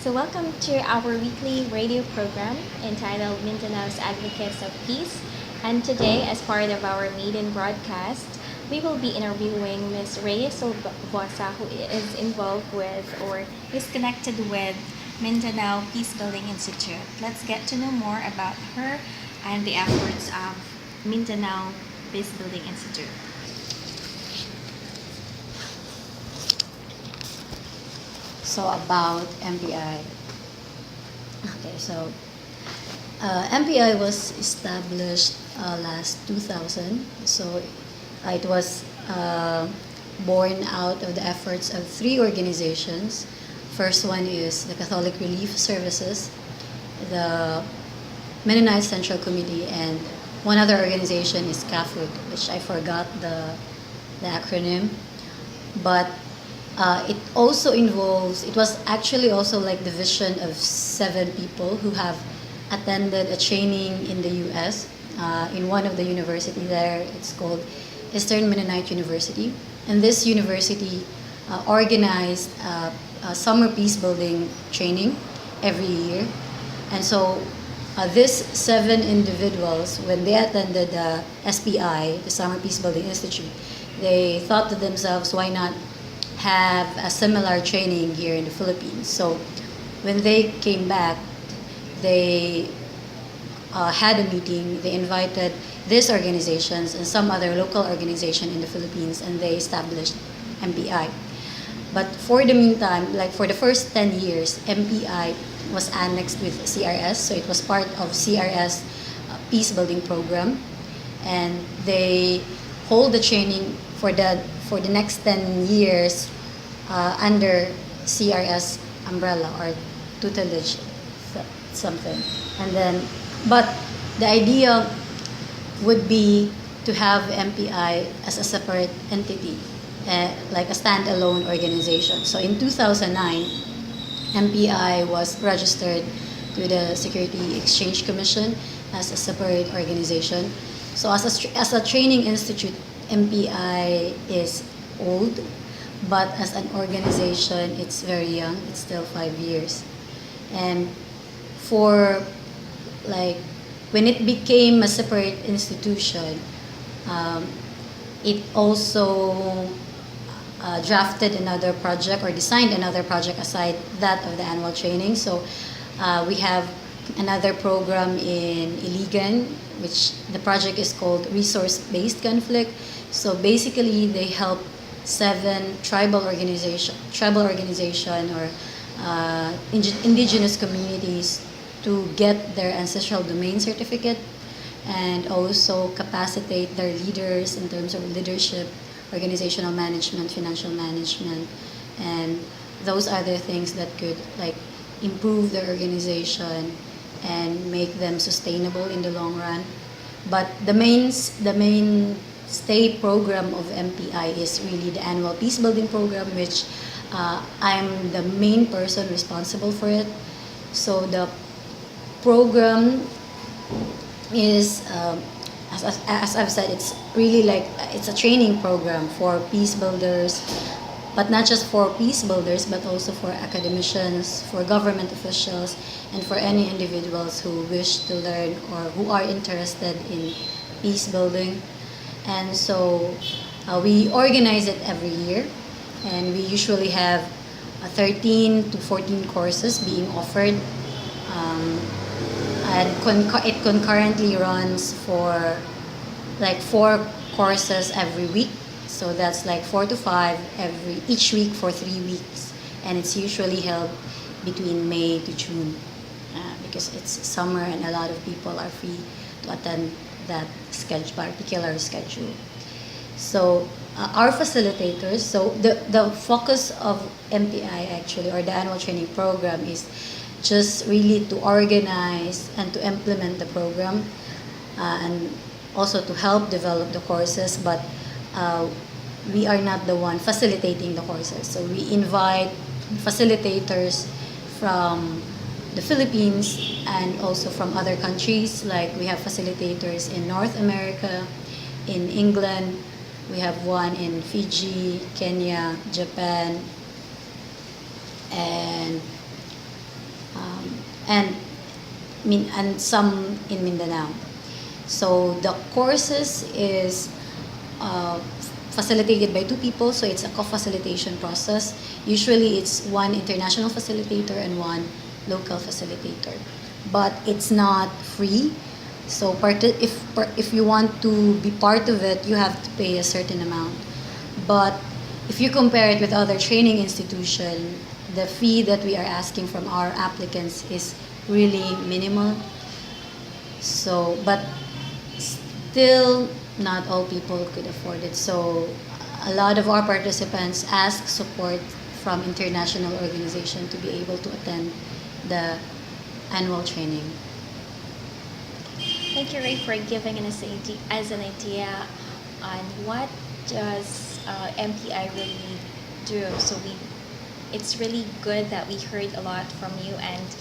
So, welcome to our weekly radio program entitled Mindanao's Advocates of Peace. And today, as part of our maiden broadcast, we will be interviewing Ms. Rhea Silvosa, who is involved with or is connected with Mindanao Peace Building Institute. Let's get to know more about her and the efforts of Mindanao Peace Building Institute. So about MPI. Okay, so MPI was established last 2000. So it was born out of the efforts of three organizations. First one is the Catholic Relief Services, the Mennonite Central Committee, and one other organization is CAFUD, which I forgot the acronym. But it also involves, it was actually also like the vision of 7 people who have attended a training in the US, in one of the university there. It's called Eastern Mennonite University. And this university organized a summer peace building training every year. And so these 7 individuals, when they attended the SPI, the Summer Peace Building Institute, they thought to themselves, why not have a similar training here in the Philippines? So when they came back, they had a meeting. They invited these organizations and some other local organization in the Philippines, and they established MPI. But for the meantime, like for the first 10 years, MPI was annexed with CRS, so it was part of CRS peace building program, and they hold the training for the next 10 years under CRS umbrella or tutelage something. And then, but the idea would be to have MPI as a separate entity, like a standalone organization. So in 2009, MPI was registered to the Security Exchange Commission as a separate organization. So as a training institute, MPI is old, but as an organization, it's very young. It's still 5 years. And for like when it became a separate institution, it also drafted another project or designed another project aside that of the annual training. So we have another program in Iligan, which the project is called Resource-Based Conflict. So basically, they help 7 tribal organization or indigenous communities to get their ancestral domain certificate, and also capacitate their leaders in terms of leadership, organizational management, financial management, and those other things that could like improve their organization and make them sustainable in the long run. But the mainstay program of MPI is really the annual peace building program, which I'm the main person responsible for it. So the program is, as I've said, it's really like it's a training program for peace builders, but not just for peace builders, but also for academicians, for government officials, and for any individuals who wish to learn or who are interested in peace building. And so we organize it every year, and we usually have 13 to 14 courses being offered. And it concurrently runs for like 4 courses every week. So that's like 4 to 5 each week for 3 weeks, and it's usually held between May to June because it's summer and a lot of people are free to attend that particular schedule. So our facilitators, so the focus of MPI actually, or the annual training program, is just really to organize and to implement the program, and also to help develop the courses, but we are not the one facilitating the courses. So we invite facilitators from the Philippines and also from other countries. Like we have facilitators in North America, in England, we have one in Fiji, Kenya, Japan, and and and some in Mindanao. So the courses is uh, facilitated by two people, so it's a co-facilitation process. Usually it's one international facilitator and one local facilitator, but it's not free. So if you want to be part of it, you have to pay a certain amount. But if you compare it with other training institution, the fee that we are asking from our applicants is really minimal. So, but still, not all people could afford it. So, a lot of our participants ask support from international organization to be able to attend the annual training. Thank you, Ray, for giving us an idea on what does MPI really do. It's really good that we heard a lot from you, and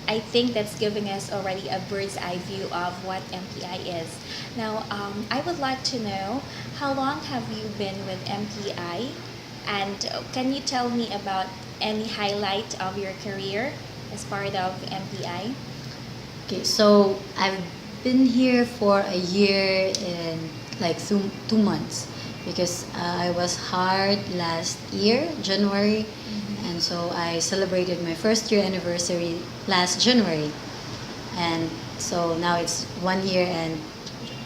I think that's giving us already a bird's eye view of what MPI is. Now, I would like to know, how long have you been with MPI, and can you tell me about any highlight of your career as part of MPI? Okay, so I've been here for a year and like 2 months because I was hired last year, January, and so I celebrated my first year anniversary last January, and so now it's 1 year and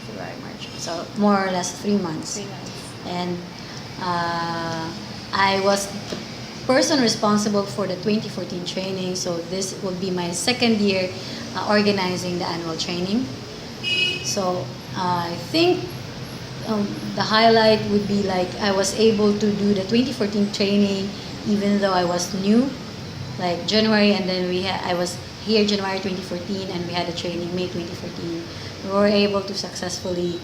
February, March, so more or less 3 months. 3 months. And I was the person responsible for the 2014 training, so this will be my second year organizing the annual training. So I think the highlight would be like I was able to do the 2014 training even though I was new, like January, and then I was here January 2014, and we had a training May 2014. We were able to successfully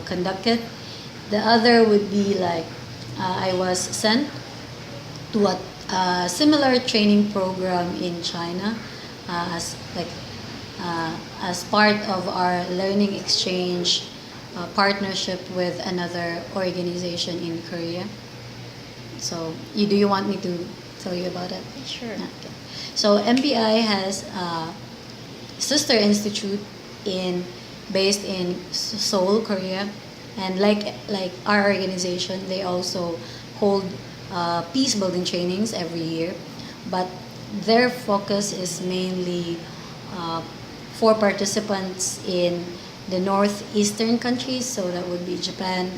conduct it. The other would be like I was sent to a similar training program in China as part of our learning exchange partnership with another organization in Korea. So, do you want me to tell you about it? Sure. Okay. So, MPI has a sister institute based in Seoul, Korea, and like our organization, they also hold peace building trainings every year, but their focus is mainly for participants in the northeastern countries, so that would be Japan,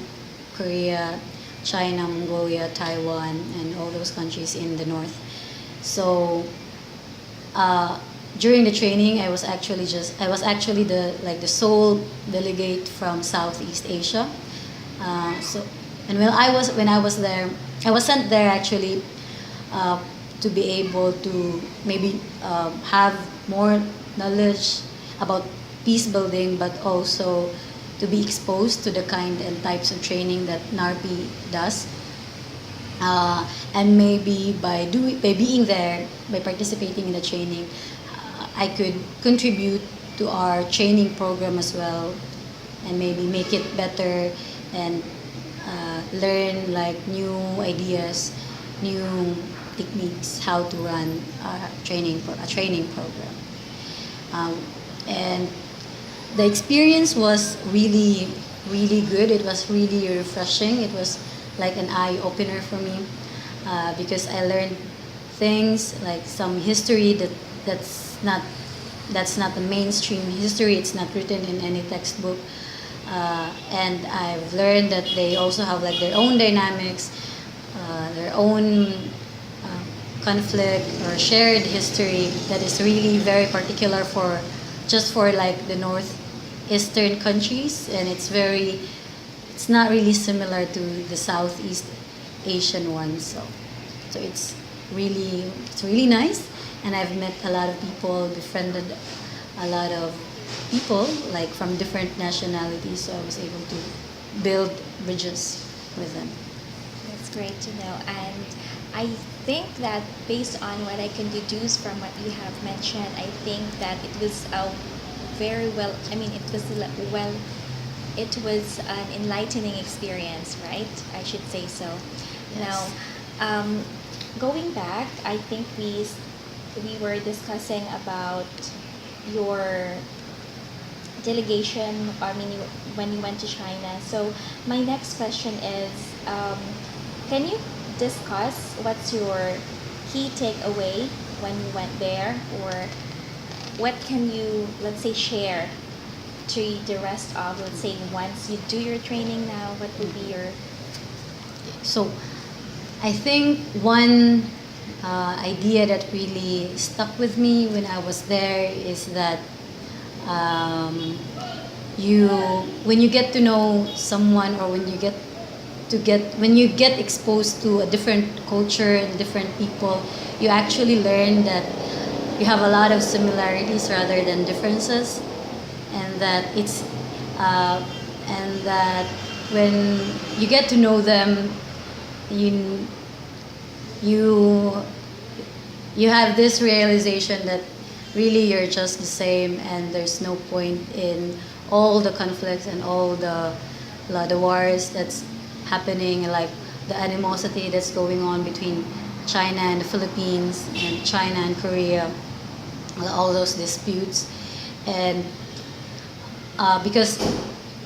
Korea, China, Mongolia, Taiwan, and all those countries in the north. So during the training, I was actually the sole delegate from Southeast Asia. And when I was there, I was sent there actually to be able to maybe have more knowledge about peace building, but also to be exposed to the kind and types of training that NARPI does. And maybe by being there, by participating in the training, I could contribute to our training program as well, and maybe make it better and learn like new ideas, new techniques, how to run a training program. And the experience was really, really good. It was really refreshing. It was like an eye opener for me because I learned things like some history that's not the mainstream history. It's not written in any textbook. And I've learned that they also have like their own dynamics, their own conflict or shared history that is really very particular for like the northeastern countries, and it's not really similar to the Southeast Asian ones. So it's really nice, and I've met a lot of people, befriended a lot of people like from different nationalities, so I was able to build bridges with them. That's great to know. And I think that based on what I can deduce from what you have mentioned, I think that it was very well, I mean, it was an enlightening experience, right? I should say so. Yes. Now, going back, I think we we were discussing about your delegation, I mean, when you went to China. So my next question is, can you discuss what's your key takeaway when you went there, or what can you, let's say, share to the rest of, let's say, once you do your training now, what would be your... So I think one idea that really stuck with me when I was there is that um, you when you get to know someone, or when you get exposed to a different culture and different people, you actually learn that you have a lot of similarities rather than differences, and that it's and that when you get to know them, you you you have this realization that really you're just the same, and there's no point in all the conflicts and all the wars that's happening, like the animosity that's going on between China and the Philippines, and China and Korea, all those disputes. And because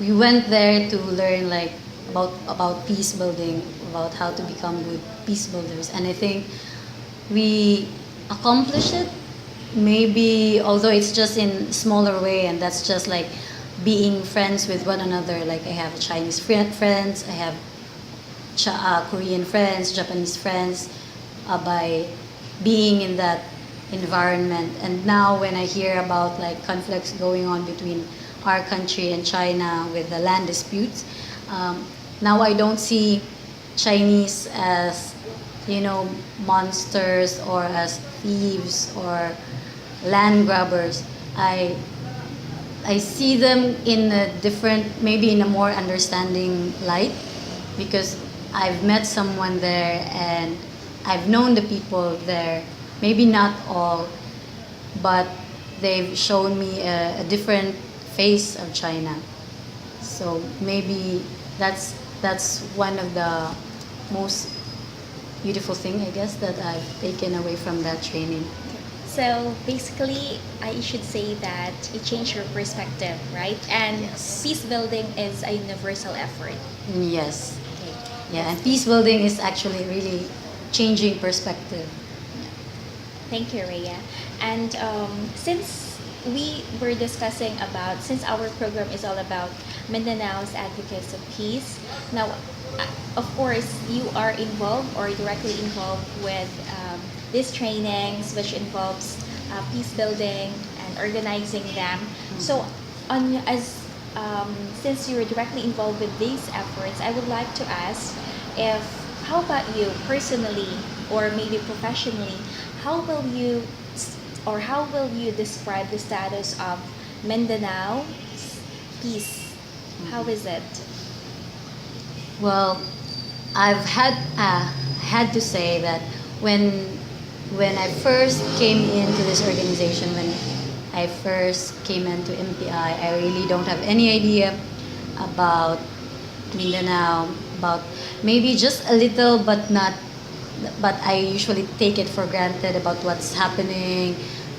we went there to learn, like, about peace building, about how to become good peace builders, and I think we accomplished it. Maybe although it's just in smaller way, and that's just like being friends with one another. Like, I have Chinese friends, I have Korean friends, Japanese friends, by being in that environment. And now when I hear about, like, conflicts going on between our country and China with the land disputes, now I don't see Chinese as, monsters, or as thieves, or land grabbers. I see them in a different, maybe in a more understanding light, because I've met someone there, and I've known the people there. Maybe not all, but they've shown me a different face of China. So maybe that's one of the most beautiful thing, I guess, that I've taken away from that training. So basically, I should say that it changed your perspective, right? And Yes. peace building is a universal effort. Yes. Okay. Yeah, and peace building is actually really changing perspective. Thank you, Rhea. And since we were discussing about, since our program is all about Mindanao's advocates of peace, now, of course, you are involved or directly involved with these trainings, which involves peace building and organizing them. So, since you're directly involved with these efforts, I would like to ask if, how about you personally, or maybe professionally, how will you how will you describe the status of Mindanao peace? How is it? Well, I've had to say that when I first came into this organization, when I first came into MPI, I really don't have any idea about Mindanao, about maybe just a little, but not. But I usually take it for granted about what's happening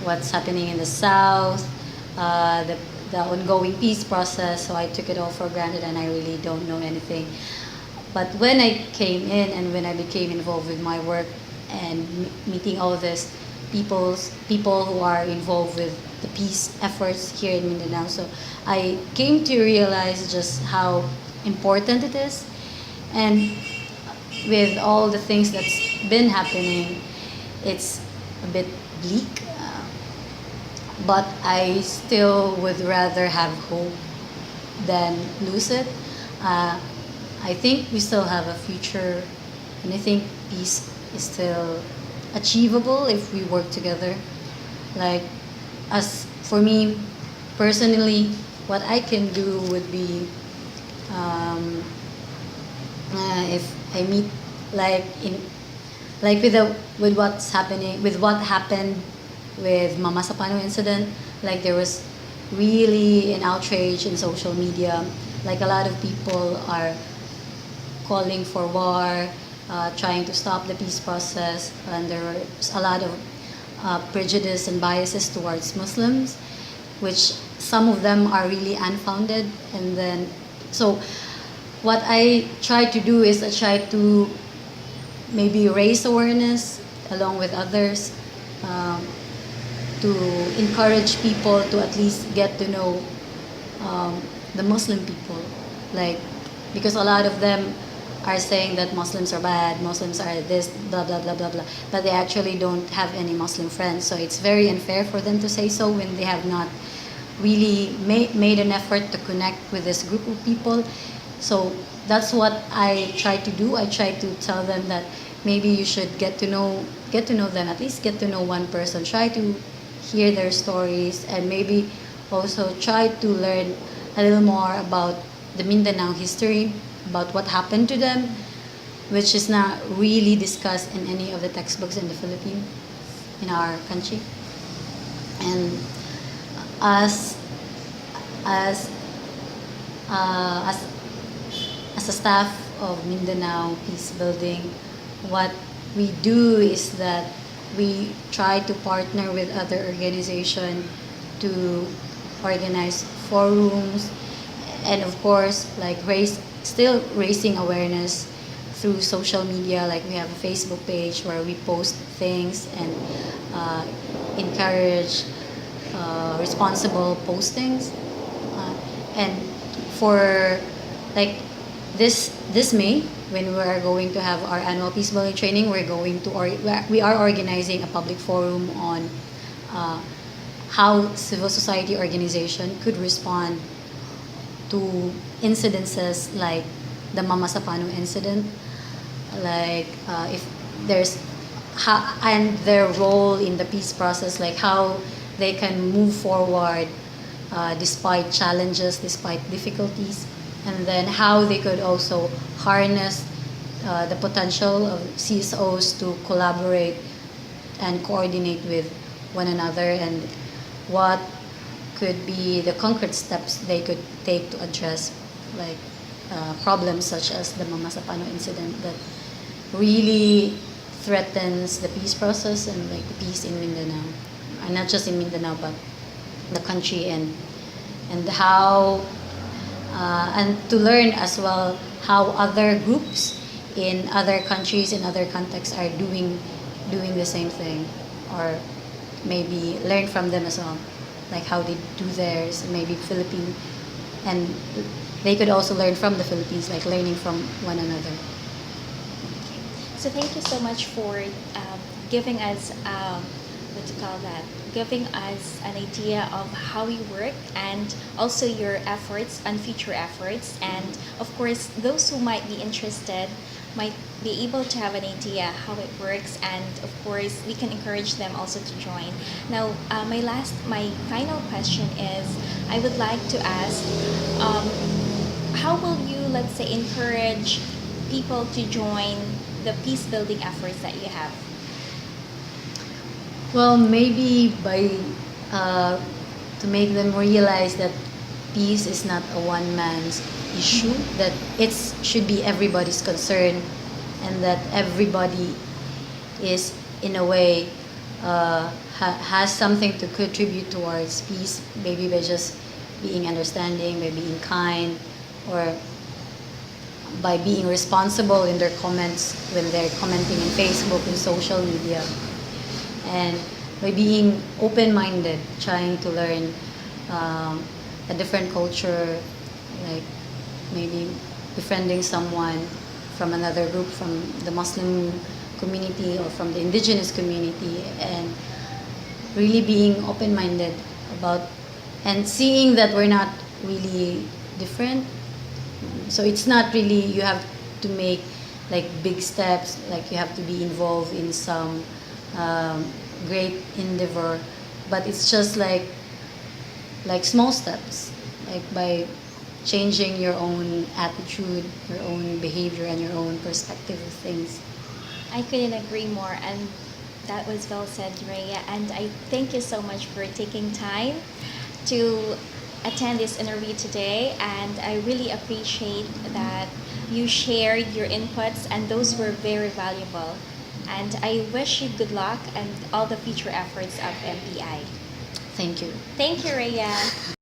in the south, the ongoing peace process. So I took it all for granted, and I really don't know anything. But when I came in, and when I became involved with my work, and meeting all these people who are involved with the peace efforts here in Mindanao, so I came to realize just how important it is. And with all the things that's been happening, it's a bit bleak. But I still would rather have hope than lose it. I think we still have a future, and I think peace is still achievable if we work together. Like, as for me personally, what I can do would be, um, if I meet, like, in like with what's happening, with what happened with Mama Sapano incident, like, there was really an outrage in social media. Like, a lot of people are calling for war, trying to stop the peace process, and there was a lot of prejudice and biases towards Muslims, which some of them are really unfounded. And then, so what I try to do is I try to maybe raise awareness along with others, um, to encourage people to at least get to know the Muslim people, like, because a lot of them are saying that Muslims are bad, Muslims are this, blah blah blah blah blah, but they actually don't have any Muslim friends. So it's very unfair for them to say so when they have not really made an effort to connect with this group of people. So that's what I try to do. I try to tell them that maybe you should get to know them, at least get to know one person. Try to hear their stories, and maybe also try to learn a little more about the Mindanao history, about what happened to them, which is not really discussed in any of the textbooks in the Philippines, in our country. And as as as as a staff of Mindanao Peace Building, what we do is that we try to partner with other organizations to organize forums, and of course, like, still raising awareness through social media. Like, we have a Facebook page where we post things and uh, encourage responsible postings. And for, like, this May, when we are going to have our annual peace building training, we are organizing a public forum on how civil society organization could respond to incidences like the Mama Sapano incident, like, if there's and their role in the peace process, like how they can move forward despite challenges, despite difficulties, and then how they could also harness the potential of CSOs to collaborate and coordinate with one another, and what could be the concrete steps they could take to address, like, problems such as the Mama Sapano incident that really threatens the peace process and, like, the peace in Mindanao, and not just in Mindanao but the country, and how and to learn as well how other groups in other countries, in other contexts, are doing the same thing, or maybe learn from them as well, like how they do theirs, maybe Philippine, and they could also learn from the Philippines, like learning from one another. So thank you so much for giving us what to call that, giving us an idea of how you work, and also your efforts and future efforts. And of course, those who might be interested might be able to have an idea how it works, and of course we can encourage them also to join. Now, my final question is, I would like to ask, how will you, let's say, encourage people to join the peace building efforts that you have? Well, maybe by to make them realize that peace is not a one man's issue, that it should be everybody's concern, and that everybody is, in a way, has something to contribute towards peace, maybe by just being understanding, by being kind, or by being responsible in their comments when they're commenting in Facebook and social media, and by being open-minded, trying to learn a different culture, like maybe befriending someone from another group, from the Muslim community or from the indigenous community, and really being open-minded about, and seeing that we're not really different. So it's not really you have to make, like, big steps, like you have to be involved in some great endeavor, but it's just like small steps, like by changing your own attitude, your own behavior, and your own perspective of things. I couldn't agree more, and that was well said, Rhea. And I thank you so much for taking time to attend this interview today. And I really appreciate that you shared your inputs, and those were very valuable. And I wish you good luck and all the future efforts of MPI. Thank you. Thank you, Rhea.